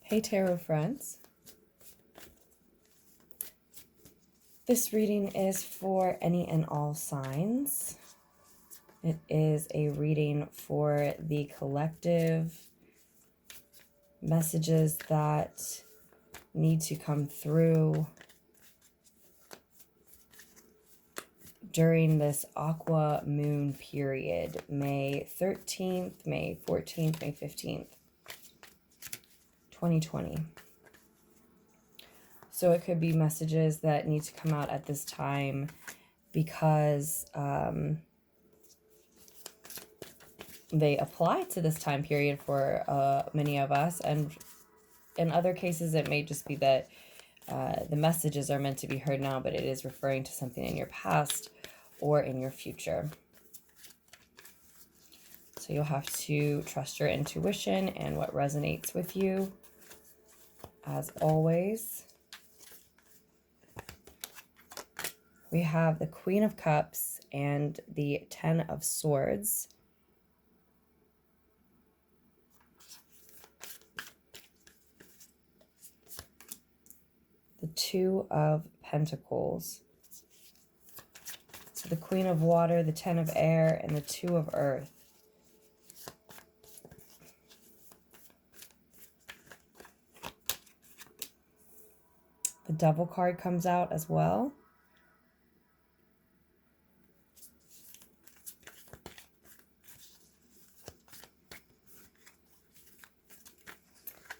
Hey Tarot friends, this reading is for any and all signs. It is a reading for the collective messages that need to come through during this Aqua Moon period, May 13th, May 14th, May 15th, 2020. So it could be messages that need to come out at this time because they apply to this time period for many of us. And in other cases, it may just be that the messages are meant to be heard now, but it is referring to something in your past or in your future. So you'll have to trust your intuition and what resonates with you, as always. We have the Queen of Cups and the Ten of Swords. The Two of Pentacles. So the Queen of Water, the Ten of Air, and the Two of Earth. The Devil card comes out as well.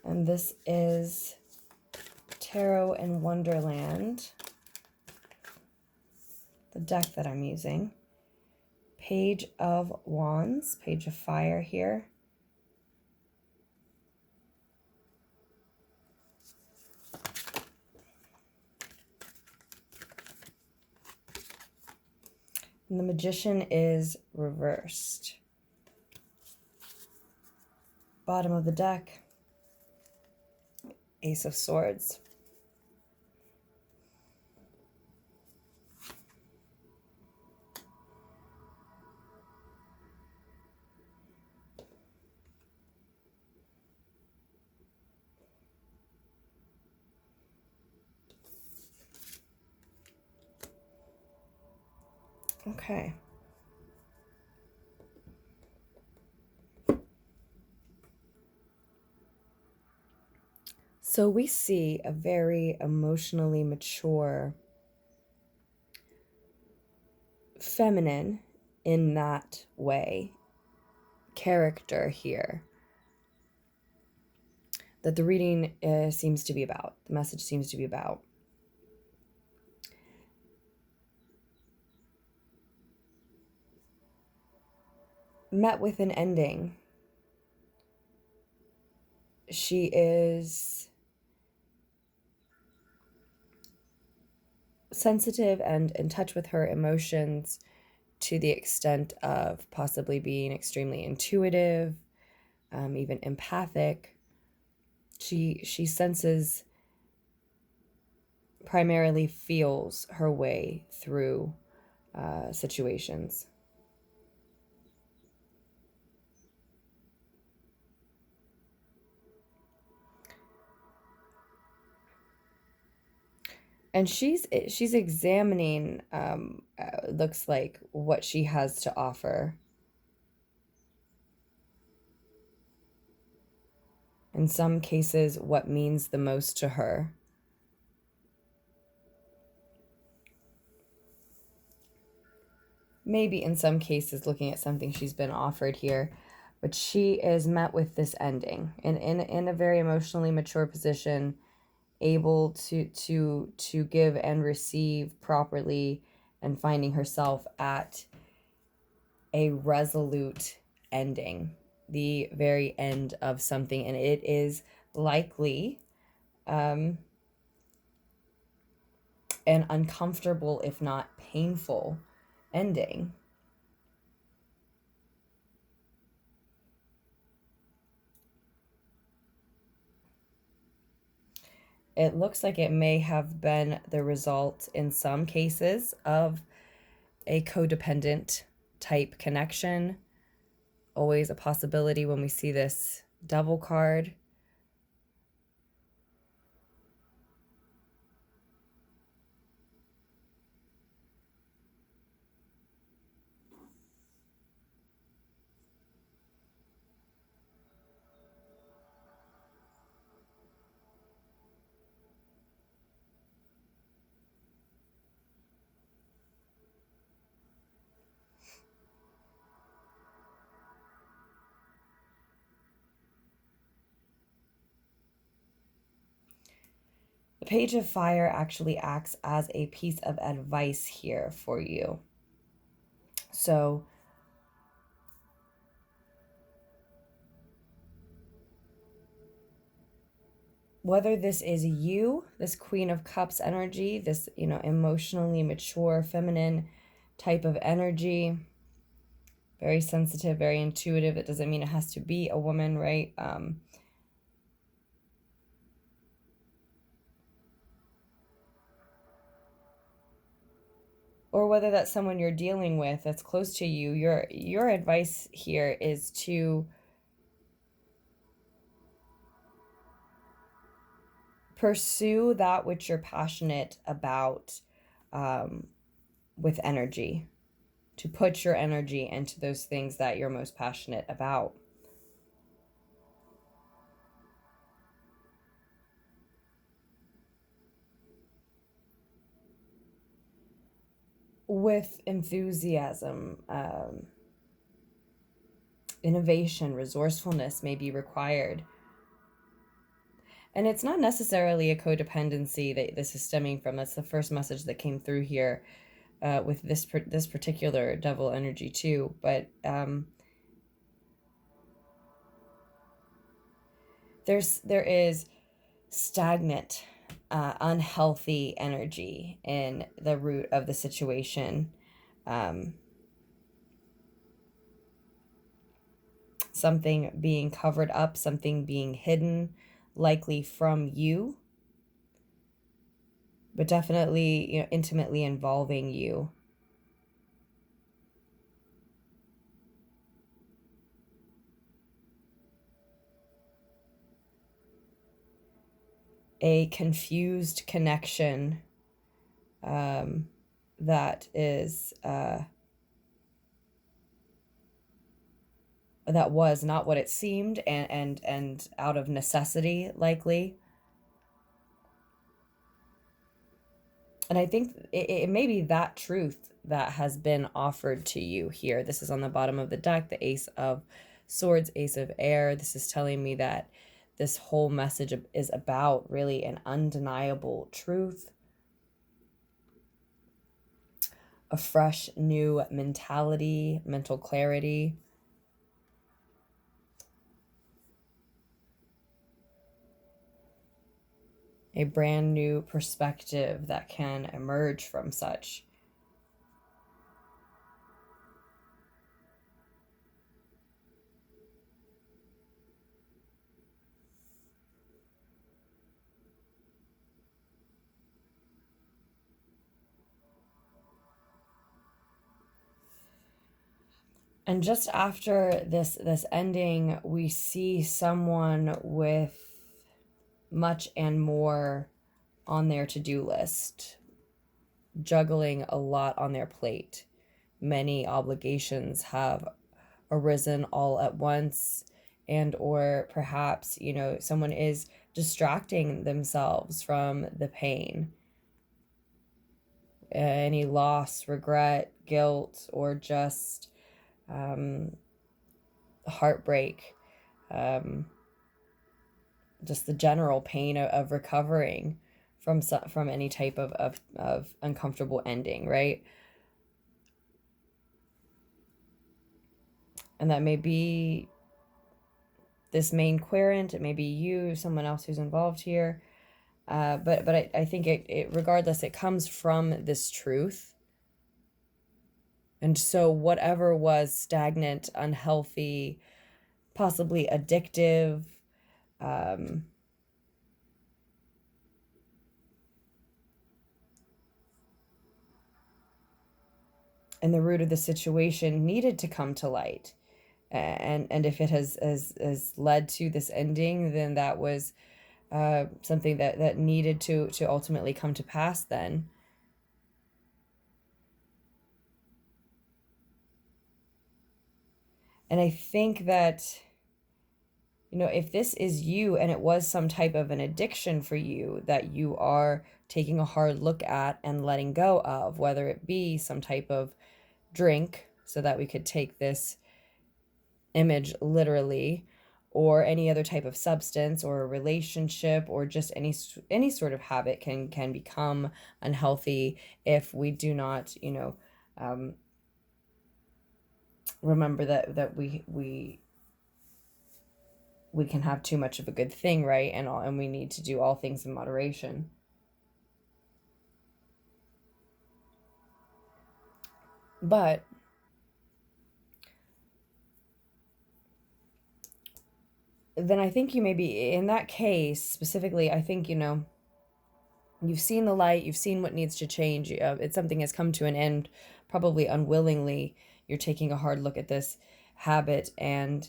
And this is Tarot in Wonderland, the deck that I'm using. Page of Wands, Page of Fire here. And the Magician is reversed. Bottom of the deck, Ace of Swords. Okay. So we see a very emotionally mature feminine in that way character here that the reading seems to be about, the message seems to be about. Met with an ending. She is sensitive and in touch with her emotions to the extent of possibly being extremely intuitive, even empathic. She senses, primarily feels her way through situations. And she's examining, looks like, what she has to offer. In some cases, what means the most to her. Maybe in some cases looking at something she's been offered here, but she is met with this ending in a very emotionally mature position, able to give and receive properly, and finding herself at a resolute ending, the very end of something. And it is likely an uncomfortable, if not painful, ending. It looks like it may have been the result in some cases of a codependent type connection. Always a possibility when we see this Devil card. The Page of Fire actually acts as a piece of advice here for you. So whether this is you, this Queen of Cups energy, this, emotionally mature, feminine type of energy, very sensitive, very intuitive. It doesn't mean it has to be a woman, right? Or whether that's someone you're dealing with that's close to you, your advice here is to pursue that which you're passionate about, with energy, to put your energy into those things that you're most passionate about. With enthusiasm, innovation, resourcefulness may be required. And it's not necessarily a codependency that this is stemming from. That's the first message that came through here, with this particular devil energy too. But there is stagnant, unhealthy energy in the root of the situation. Something being covered up, something being hidden, likely from you, but definitely, intimately involving you. A confused connection, that is that was not what it seemed, and out of necessity, likely. And I think it may be that truth that has been offered to you here. This is on the bottom of the deck, the Ace of Swords, Ace of Air. This is telling me that this whole message is about really an undeniable truth, a fresh new mentality, mental clarity. A brand new perspective that can emerge from such. And just after this ending, we see someone with much and more on their to-do list, juggling a lot on their plate. Many obligations have arisen all at once, and or perhaps, someone is distracting themselves from the pain, any loss, regret, guilt, or just heartbreak, just the general pain of recovering from any type of uncomfortable ending, right? And that may be this main querent, it may be you, someone else who's involved here, but I think it regardless, it comes from this truth. And so whatever was stagnant, unhealthy, possibly addictive, and the root of the situation needed to come to light. And if it has led to this ending, then that was something that needed to ultimately come to pass then. And I think that, if this is you and it was some type of an addiction for you that you are taking a hard look at and letting go of, whether it be some type of drink, so that we could take this image literally, or any other type of substance or a relationship or just any sort of habit can become unhealthy if we do not, remember that we can have too much of a good thing, right? And we need to do all things in moderation. But then I think you may be, in that case specifically, I think, you've seen the light, you've seen what needs to change. It's something has come to an end, probably unwillingly. You're taking a hard look at this habit, and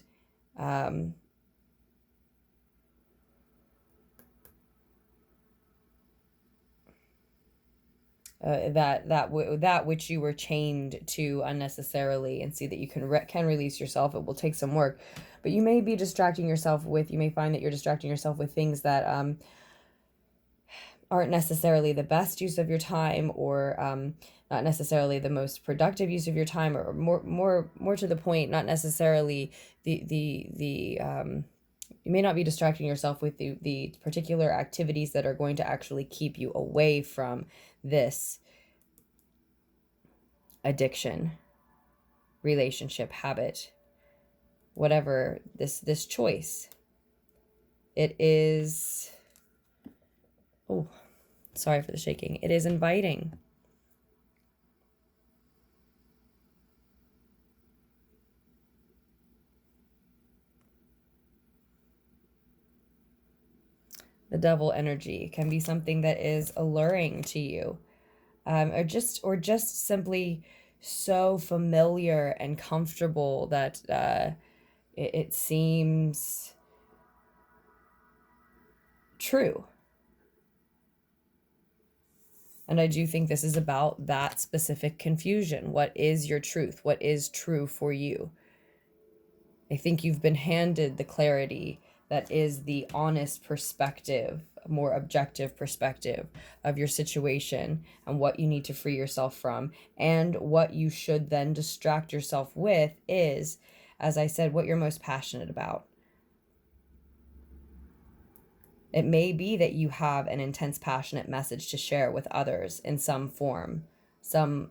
that which you were chained to unnecessarily, and see that you can release yourself. It will take some work, but you may be distracting yourself with. You may find that you're distracting yourself with things that aren't necessarily the best use of your time, or not necessarily the most productive use of your time, or more to the point, not necessarily the you may not be distracting yourself with the particular activities that are going to actually keep you away from this addiction, relationship, habit, whatever this choice. It is, oh, sorry for the shaking. It is inviting. The devil energy can be something that is alluring to you, or just simply so familiar and comfortable that it seems true. And I do think this is about that specific confusion. What is your truth? What is true for you? I think you've been handed the clarity that is the honest perspective, more objective perspective of your situation and what you need to free yourself from. And what you should then distract yourself with is, as I said, what you're most passionate about. It may be that you have an intense, passionate message to share with others in some form, some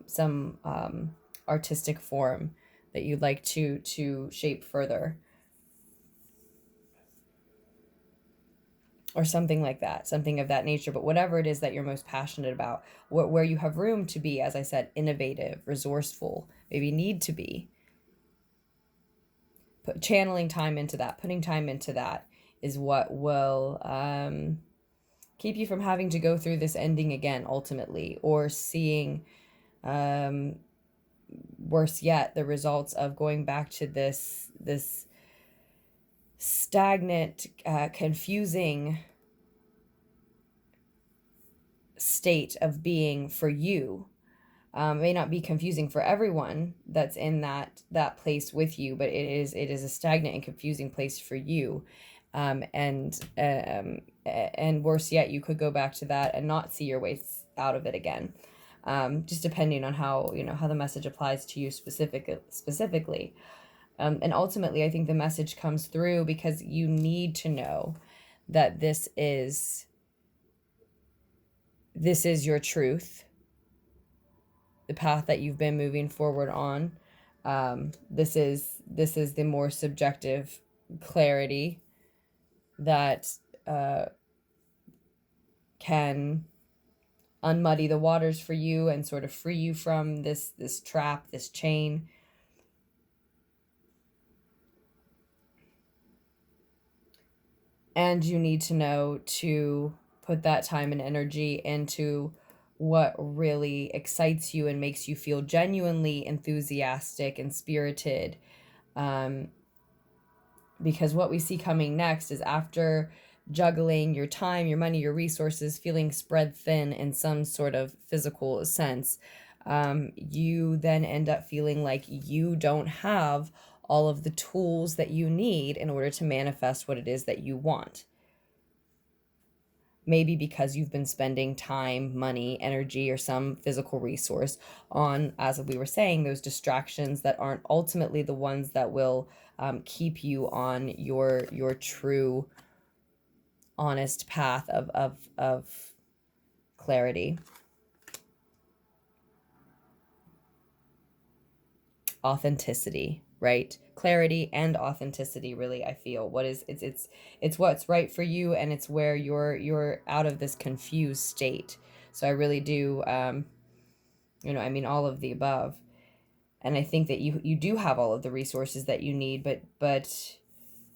artistic form that you'd like to shape further, or something like that, something of that nature. But whatever it is that you're most passionate about, where you have room to be, as I said, innovative, resourceful, maybe need to be, channeling time into that, putting time into that is what will keep you from having to go through this ending again, ultimately, or seeing, worse yet, the results of going back to this stagnant, confusing state of being for you. May not be confusing for everyone that's in that place with you, but it is a stagnant and confusing place for you. And worse yet, you could go back to that and not see your way out of it again. Just depending on how the message applies to you specifically. And ultimately, I think the message comes through because you need to know that this is your truth, the path that you've been moving forward on. This is the more subjective clarity that can unmuddy the waters for you and sort of free you from this trap, this chain. And you need to know to put that time and energy into what really excites you and makes you feel genuinely enthusiastic and spirited. Because what we see coming next is, after juggling your time, your money, your resources, feeling spread thin in some sort of physical sense, you then end up feeling like you don't have all of the tools that you need in order to manifest what it is that you want. Maybe because you've been spending time, money, energy, or some physical resource on, as we were saying, those distractions that aren't ultimately the ones that will keep you on your true, honest path of clarity. Authenticity, right? Clarity and authenticity, really, I feel. What is it's what's right for you, and it's where you're out of this confused state. So I really do, you know, I mean, all of the above. And I think that you do have all of the resources that you need, but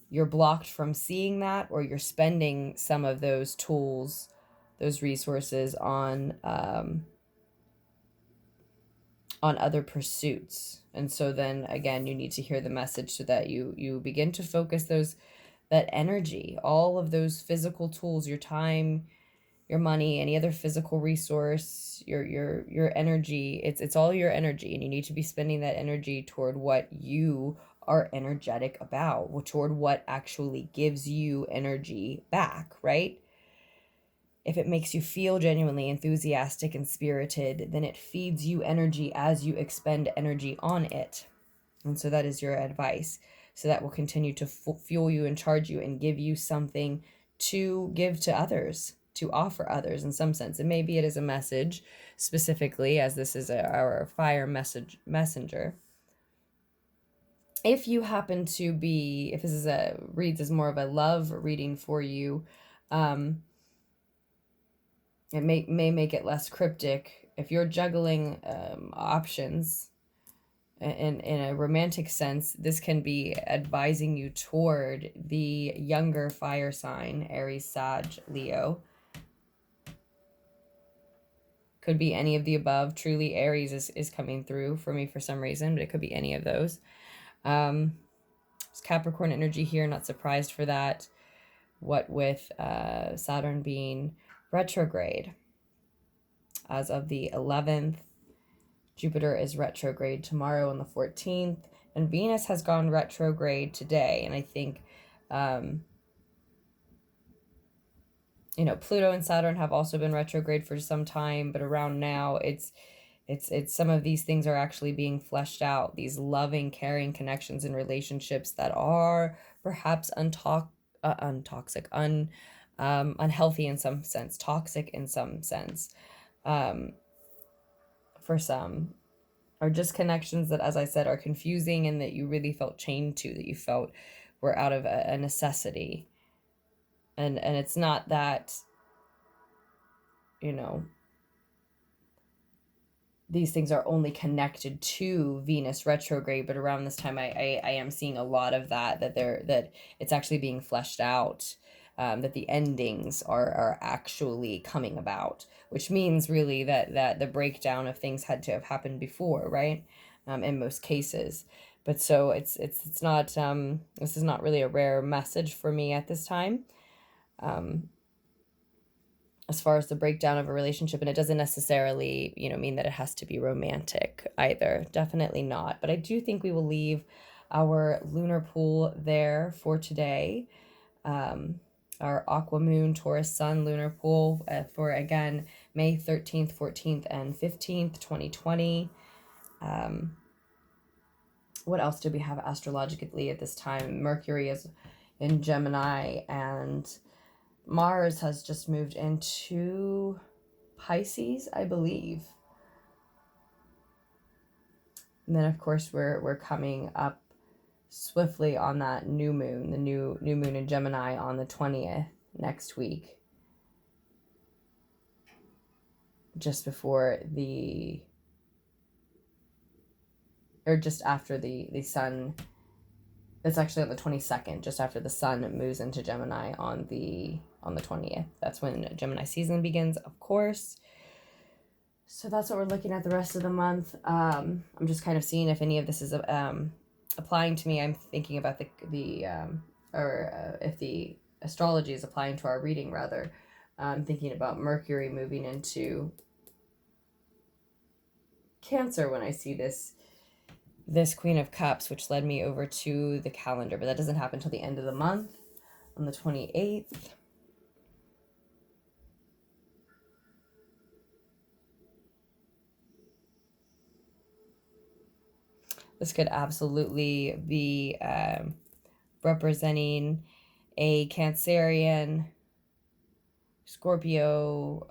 you're blocked from seeing that, or you're spending some of those tools, those resources on other pursuits. And so then again, you need to hear the message so that you begin to focus that energy, all of those physical tools, your time, your money, any other physical resource, your energy. It's all your energy, and you need to be spending that energy toward what you are energetic about, toward what actually gives you energy back, right? If it makes you feel genuinely enthusiastic and spirited, then it feeds you energy as you expend energy on it. And so that is your advice. So that will continue to fuel you and charge you and give you something to give to others, to offer others in some sense. And maybe it is a message specifically, as this is our fire messenger. If you happen to be, if this is reads as more of a love reading for you, it may make it less cryptic. If you're juggling options in a romantic sense, this can be advising you toward the younger fire sign, Aries, Sag, Leo. Could be any of the above. Truly, Aries is coming through for me for some reason, but it could be any of those. It's Capricorn energy here, not surprised for that. What with Saturn being retrograde as of the 11th. Jupiter is retrograde tomorrow on the 14th, and Venus has gone retrograde today. And I think, you know, Pluto and Saturn have also been retrograde for some time, but around now, it's some of these things are actually being fleshed out. These loving, caring connections and relationships that are perhaps untoxic, unhealthy in some sense, toxic in some sense, for some, or just connections that, as I said, are confusing and that you really felt chained to, that you felt were out of a necessity. And it's not that, you know, these things are only connected to Venus retrograde, but around this time I am seeing a lot of that it's actually being fleshed out, that the endings are actually coming about, which means really that the breakdown of things had to have happened before, right? In most cases. But so it's not, this is not really a rare message for me at this time. As far as the breakdown of a relationship, and it doesn't necessarily, you know, mean that it has to be romantic either. Definitely not. But I do think we will leave our lunar pool there for today. Our Aqua Moon Taurus Sun lunar pool for, again, May 13th, 14th, and 15th, 2020. What else do we have astrologically at this time? Mercury is in Gemini, and Mars has just moved into Pisces, I believe. And then, of course, we're coming up swiftly on that new moon, the new moon in Gemini on the 20th next week. Just before just after the sun. It's actually on the 22nd, just after the sun moves into Gemini on the 20th. That's when Gemini season begins, of course. So that's what we're looking at the rest of the month. I'm just kind of seeing if any of this is applying to me. I'm thinking about if the astrology is applying to our reading, rather. I'm thinking about Mercury moving into Cancer when I see this Queen of Cups, which led me over to the calendar, but that doesn't happen until the end of the month on the 28th. This could absolutely be representing a Cancerian, Scorpio,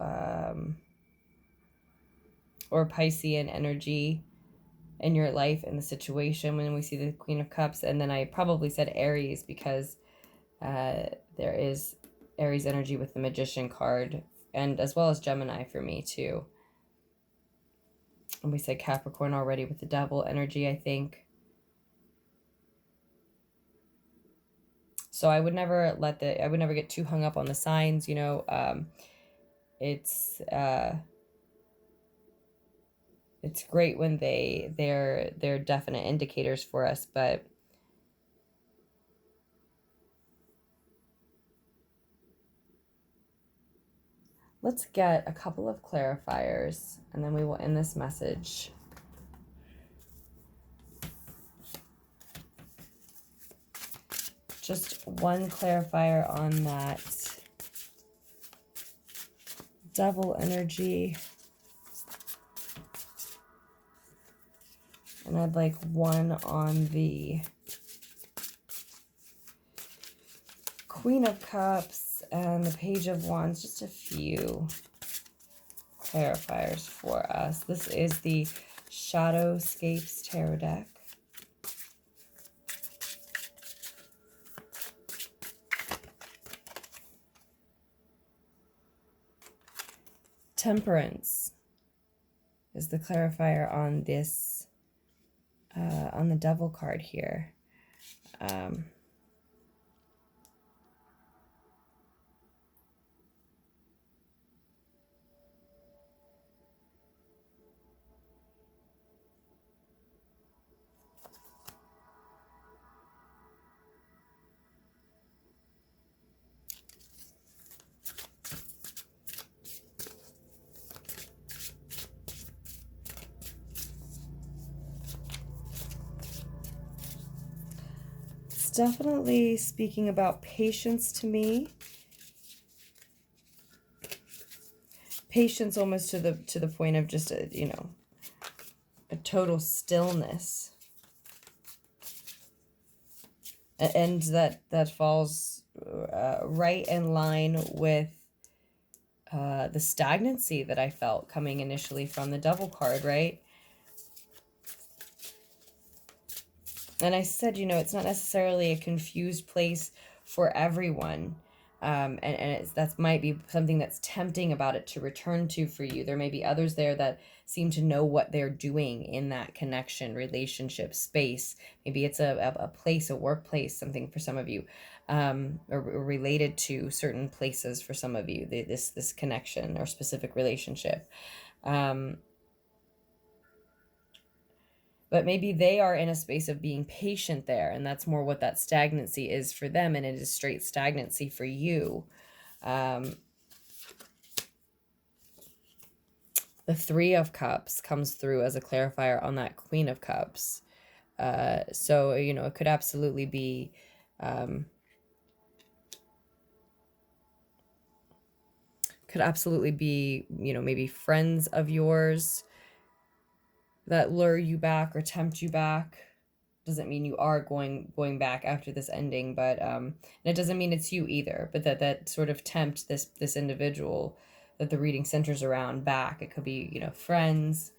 or Piscean energy in your life, in the situation, when we see the Queen of Cups. And then I probably said Aries because there is Aries energy with the Magician card, and as well as Gemini for me too. And we said Capricorn already with the Devil energy, I think. So I would never get too hung up on the signs, you know. It's great when they're definite indicators for us, but let's get a couple of clarifiers and then we will end this message. Just one clarifier on that Devil energy. And I'd like one on the Queen of Cups and the Page of Wands. Just a few clarifiers for us. This is the Shadowscapes Tarot deck. Temperance is the clarifier on this, on the Devil card here. Definitely speaking about patience to me. Patience almost to the point of just a, you know, a total stillness. And that falls right in line with the stagnancy that I felt coming initially from the Devil card, right? And I said, you know, it's not necessarily a confused place for everyone. And that might be something that's tempting about it to return to for you. There may be others there that seem to know what they're doing in that connection, relationship, space. Maybe it's a place, a workplace, something for some of you, or related to certain places for some of you, this connection or specific relationship. But maybe they are in a space of being patient there, and that's more what that stagnancy is for them, and it is straight stagnancy for you. The Three of Cups comes through as a clarifier on that Queen of Cups. So, you know, it could absolutely be you know, maybe friends of yours that lure you back or tempt you back. Doesn't mean you are going back after this ending, but and it doesn't mean it's you either, but that sort of tempt this individual that the reading centers around back. It could be, you know, friends,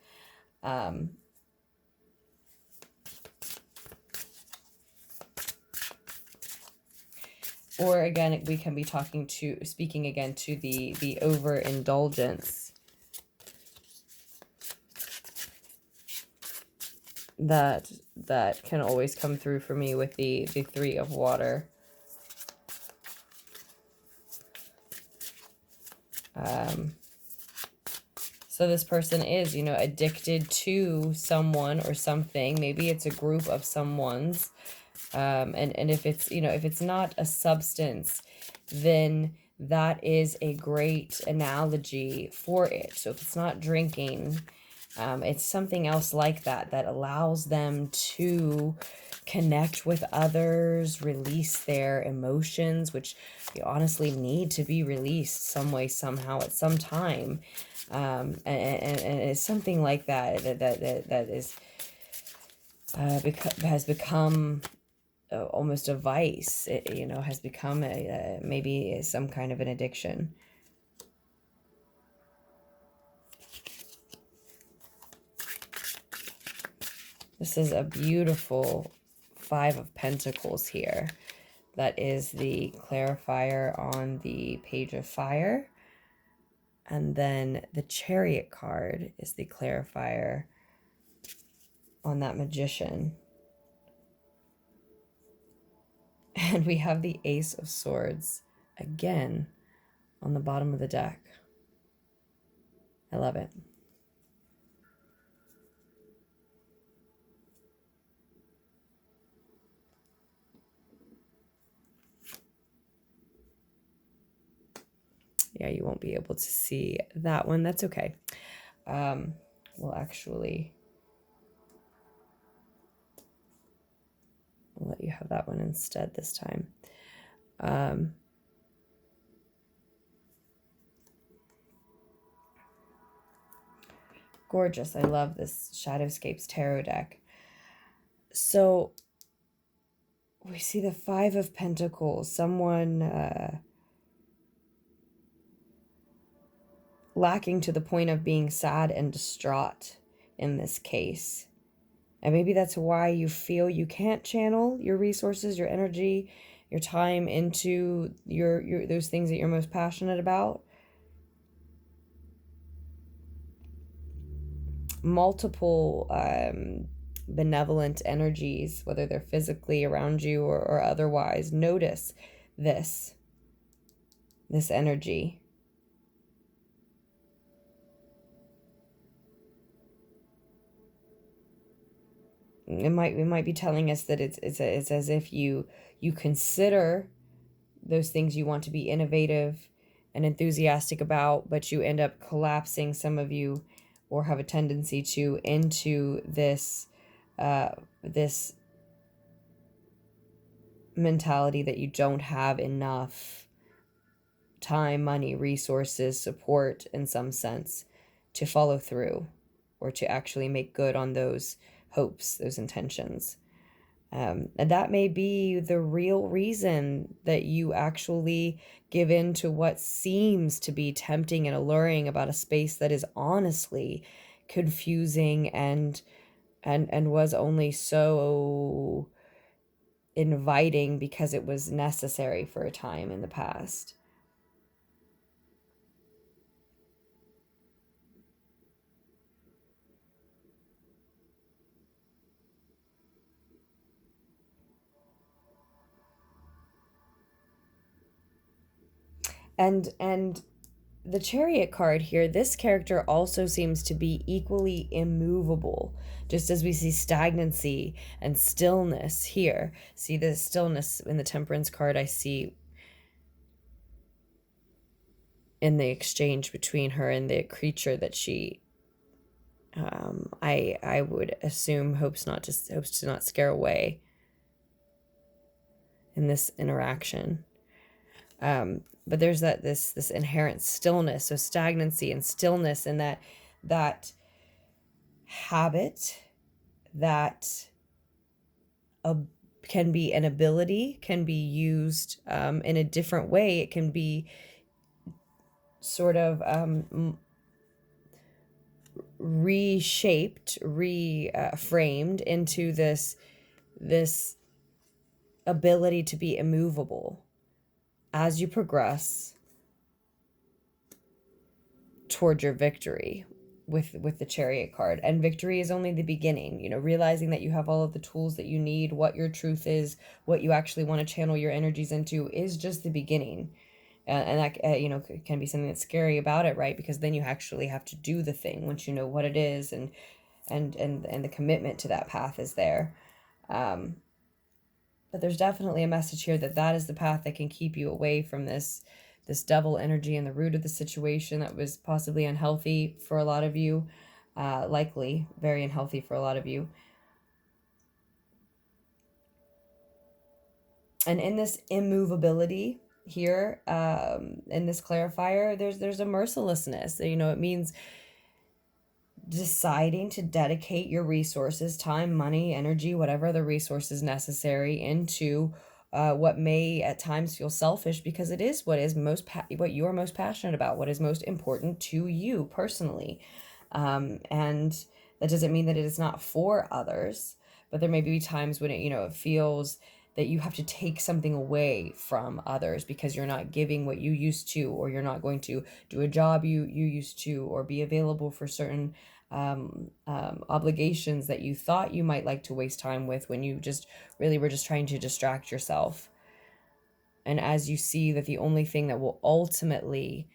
or again, we can be speaking again to the overindulgence that can always come through for me with the Three of Water. So this person is, you know, addicted to someone or something. Maybe it's a group of someone's. And if it's, you know, if it's not a substance, then that is a great analogy for it. So if it's not drinking, it's something else like that allows them to connect with others, release their emotions, which you honestly need to be released some way, somehow, at some time. And it's something like that is has become almost a vice. It, has become maybe some kind of an addiction. This is a beautiful Five of Pentacles here. That is the clarifier on the Page of Fire. And then the Chariot card is the clarifier on that Magician. And we have the Ace of Swords again on the bottom of the deck. I love it. Yeah, you won't be able to see that one. That's okay. We'll actually let you have that one instead this time. Gorgeous. I love this Shadowscapes Tarot deck. So we see the Five of Pentacles. Someone lacking to the point of being sad and distraught in this case. And maybe that's why you feel you can't channel your resources, your energy, your time into your those things that you're most passionate about. Multiple benevolent energies, whether they're physically around you or otherwise, notice this energy. It might be telling us that it's as if you consider those things you want to be innovative and enthusiastic about, but you end up collapsing, some of you, or have a tendency to, into this this mentality that you don't have enough time, money, resources, support in some sense to follow through or to actually make good on those hopes, those intentions. And that may be the real reason that you actually give in to what seems to be tempting and alluring about a space that is honestly confusing and was only so inviting because it was necessary for a time in the past. And the Chariot card here, this character also seems to be equally immovable, just as we see stagnancy and stillness here. See the stillness in the Temperance card, I see in the exchange between her and the creature that she I would assume hopes to not scare away in this interaction. But there's this inherent stillness, so stagnancy and stillness, and that habit that can be an ability, can be used in a different way. It can be sort of reshaped, reframed into this ability to be immovable as you progress toward your victory with the Chariot card. And victory is only the beginning, realizing that you have all of the tools that you need, what your truth is, what you actually want to channel your energies into is just the beginning. And that can be something that's scary about it, right? Because then you actually have to do the thing once you know what it is, and the commitment to that path is there. But there's definitely a message here that is the path that can keep you away from this devil energy and the root of the situation that was possibly unhealthy for a lot of you, likely very unhealthy for a lot of you. And in this immovability here, in this clarifier, there's a mercilessness. It means deciding to dedicate your resources, time, money, energy, whatever other resources necessary into what may at times feel selfish, because it is what is what you are most passionate about, what is most important to you personally. And that doesn't mean that it is not for others, but there may be times when it feels that you have to take something away from others because you're not giving what you used to, or you're not going to do a job you used to, or be available for certain obligations that you thought you might like to waste time with, when you just really were just trying to distract yourself. And as you see that the only thing that will ultimately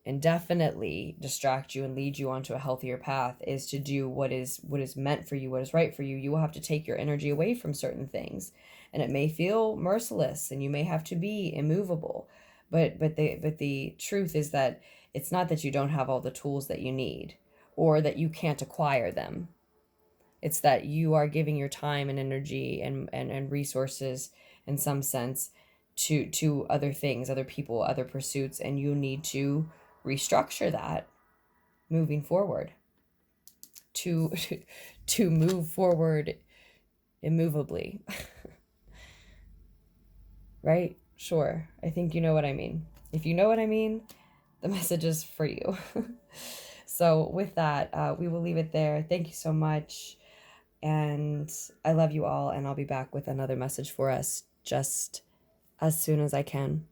and definitely distract you and lead you onto a healthier path is to do what is meant for you, what is right for you, you will have to take your energy away from certain things. And it may feel merciless and you may have to be immovable, but the truth is that it's not that you don't have all the tools that you need, or that you can't acquire them. It's that you are giving your time and energy and resources, in some sense, to other things, other people, other pursuits, and you need to restructure that moving forward to to move forward immovably. Right? Sure. I think you know what I mean. If you know what I mean, the message is for you. So with that, we will leave it there. Thank you so much. And I love you all, and I'll be back with another message for us just as soon as I can.